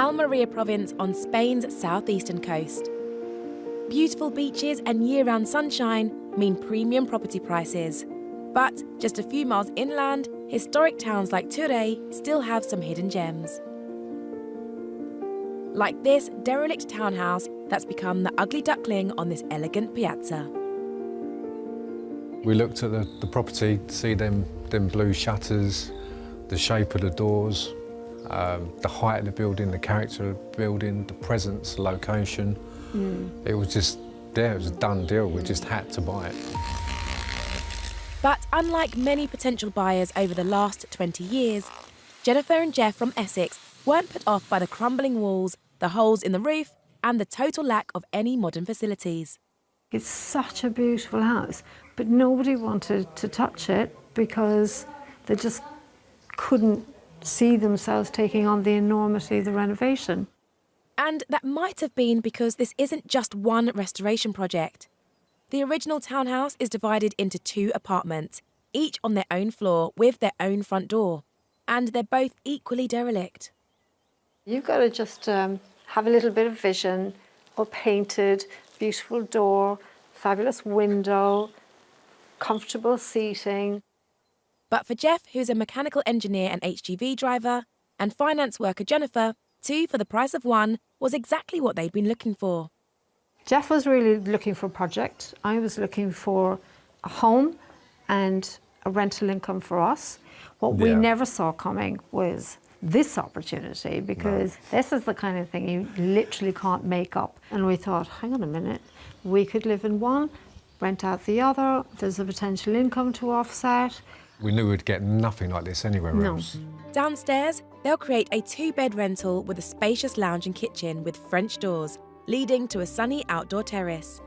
Almeria province on Spain's southeastern coast. Beautiful beaches and year-round sunshine mean premium property prices. But just a few miles inland, historic towns like Ture still have some hidden gems. Like this derelict townhouse that's become the ugly duckling on this elegant piazza. We looked at the property to see them blue shutters, the shape of the doors, the height of the building, the character of the building, the presence, the location. It was just there, it was a done deal. We just had to buy it. But unlike many potential buyers over the last 20 years, Jennifer and Geoff from Essex weren't put off by the crumbling walls, the holes in the roof, and the total lack of any modern facilities. It's such a beautiful house, but nobody wanted to touch it because they just couldn't see themselves taking on the enormity of the renovation. And that might have been because this isn't just one restoration project. The original townhouse is divided into 2 apartments, each on their own floor with their own front door. And they're both equally derelict. You've got to just have a little bit of vision, or painted, beautiful door, fabulous window, comfortable seating. But for Geoff, who's a mechanical engineer and HGV driver, and finance worker Jennifer, 2 for the price of 1 was exactly what they'd been looking for. Geoff was really looking for a project. I was looking for a home and a rental income for us. What we never saw coming was this opportunity, because this is the kind of thing you literally can't make up. And we thought, hang on a minute, we could live in one, rent out the other, there's a potential income to offset. We knew we'd get nothing like this anywhere else. Downstairs, they'll create a 2-bed rental with a spacious lounge and kitchen with French doors, leading to a sunny outdoor terrace.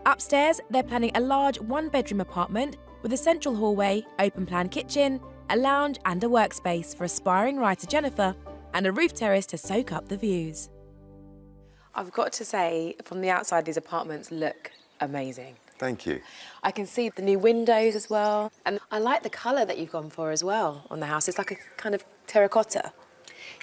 Upstairs, they're planning a large 1-bedroom apartment with a central hallway, open-plan kitchen, a lounge and a workspace for aspiring writer Jennifer, and a roof terrace to soak up the views. I've got to say, from the outside, these apartments look amazing. Thank you. I can see the new windows as well, and I like the colour that you've gone for as well on the house. It's like a kind of terracotta.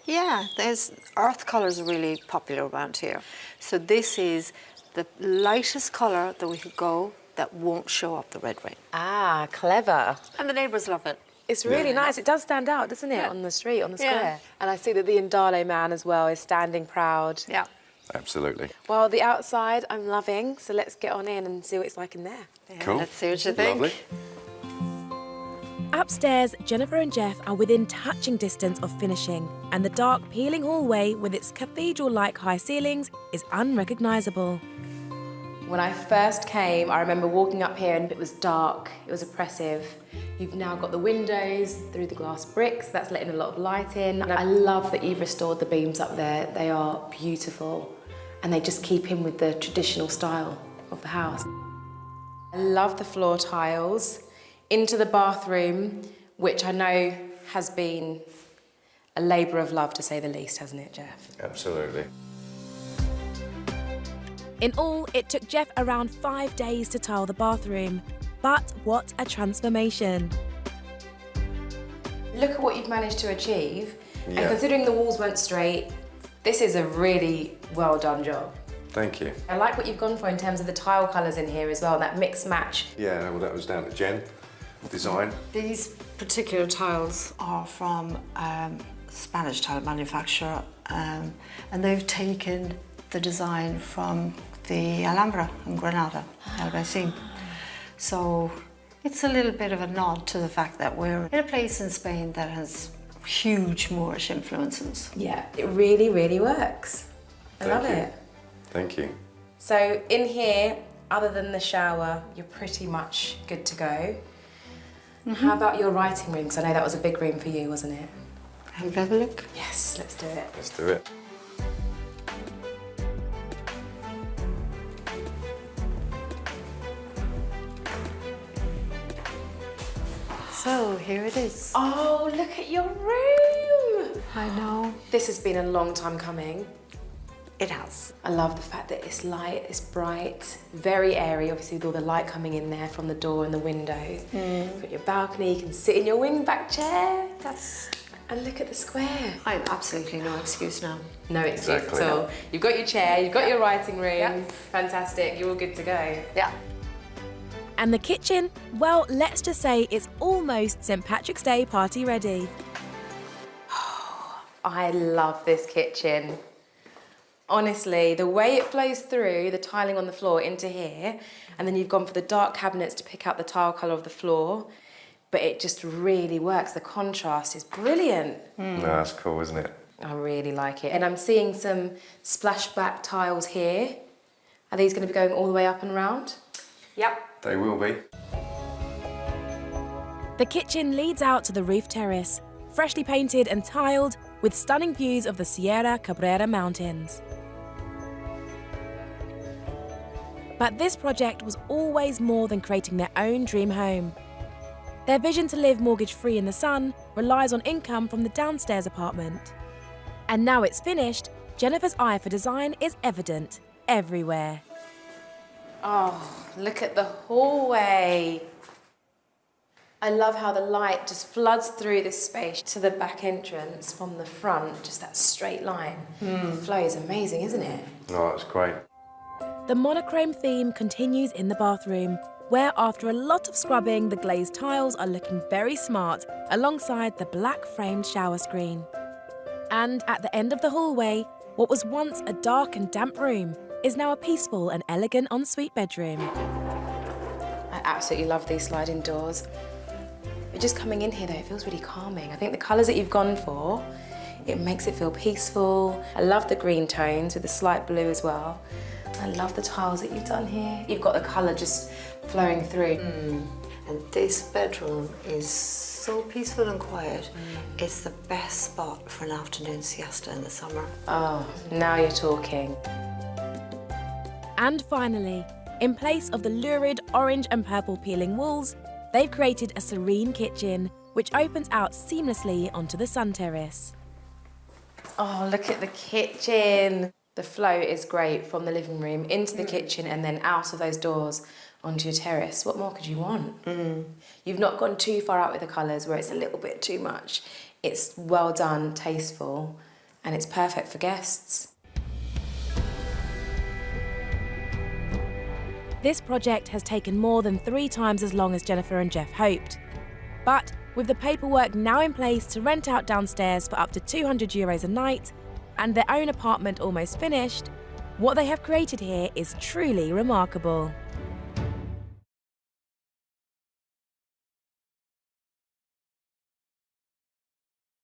Yeah, there's earth colours are really popular around here. So this is the lightest colour that we could go that won't show up the red rain. Ah, clever. And the neighbours love it. It's really nice. It does stand out, doesn't it, on the street, on the square. And I see that the Indale man as well is standing proud. Yeah. Absolutely. Well, the outside I'm loving, so let's get on in and see what it's like in there. Yeah, Cool. let's see what you think. Lovely. Upstairs, Jennifer and Geoff are within touching distance of finishing, and the dark, peeling hallway with its cathedral-like high ceilings is unrecognisable. When I first came, I remember walking up here and it was dark, it was oppressive. You've now got the windows through the glass bricks, that's letting a lot of light in. And I love that you've restored the beams up there. They are beautiful and they just keep in with the traditional style of the house. I love the floor tiles into the bathroom, which I know has been a labour of love to say the least, hasn't it, Geoff? Absolutely. In all, it took Geoff around 5 days to tile the bathroom. But what a transformation. Look at what you've managed to achieve. And considering the walls weren't straight, this is a really well done job. Thank you. I like what you've gone for in terms of the tile colours in here as well, that mix match. Yeah, well, that was down to Jen, design. These particular tiles are from Spanish tile manufacturer, and they've taken the design from the Alhambra in Granada, Almeria. So it's a little bit of a nod to the fact that we're in a place in Spain that has huge Moorish influences. Yeah, it really, really works. I love it. Thank you. So in here, other than the shower, you're pretty much good to go. How about your writing room? Because I know that was a big room for you, wasn't it? Have a look. Yes, let's do it. Let's do it. So here it is. Oh, look at your room! I know. This has been a long time coming. It has. I love the fact that it's light, it's bright, very airy, obviously with all the light coming in there from the door and the windows. You've got your balcony, you can sit in your wing-back chair. That's And look at the square. I have absolutely no excuse now. No excuse Exactly. at all. You've got your chair, you've got your writing room. Yeah. Fantastic, you're all good to go. Yeah. And the kitchen, well, let's just say it's almost St. Patrick's Day party ready. I love this kitchen. Honestly, the way it flows through the tiling on the floor into here, and then you've gone for the dark cabinets to pick out the tile colour of the floor, but it just really works. The contrast is brilliant. No, that's cool, isn't it? I really like it. And I'm seeing some splashback tiles here. Are these going to be going all the way up and around? Yep. They will be. The kitchen leads out to the roof terrace, freshly painted and tiled, with stunning views of the Sierra Cabrera Mountains. But this project was always more than creating their own dream home. Their vision to live mortgage-free in the sun relies on income from the downstairs apartment. And now it's finished, Jennifer's eye for design is evident everywhere. Oh, look at the hallway. I love how the light just floods through this space to the back entrance from the front, just that straight line. The flow is amazing, isn't it? Oh, that's great. The monochrome theme continues in the bathroom, where after a lot of scrubbing, the glazed tiles are looking very smart alongside the black framed shower screen. And at the end of the hallway, what was once a dark and damp room is now a peaceful and elegant ensuite bedroom. I absolutely love these sliding doors. But just coming in here though, it feels really calming. I think the colours that you've gone for, it makes it feel peaceful. I love the green tones with the slight blue as well. I love the tiles that you've done here. You've got the colour just flowing through. And this bedroom is so peaceful and quiet. It's the best spot for an afternoon siesta in the summer. Oh, now you're talking. And finally, in place of the lurid orange and purple peeling walls, they've created a serene kitchen, which opens out seamlessly onto the sun terrace. Oh, look at the kitchen. The flow is great from the living room into the kitchen and then out of those doors onto your terrace. What more could you want? You've not gone too far out with the colours where it's a little bit too much. It's well done, tasteful, and it's perfect for guests. This project has taken more than 3 times as long as Jennifer and Geoff hoped. But with the paperwork now in place to rent out downstairs for up to €200 a night, and their own apartment almost finished, what they have created here is truly remarkable.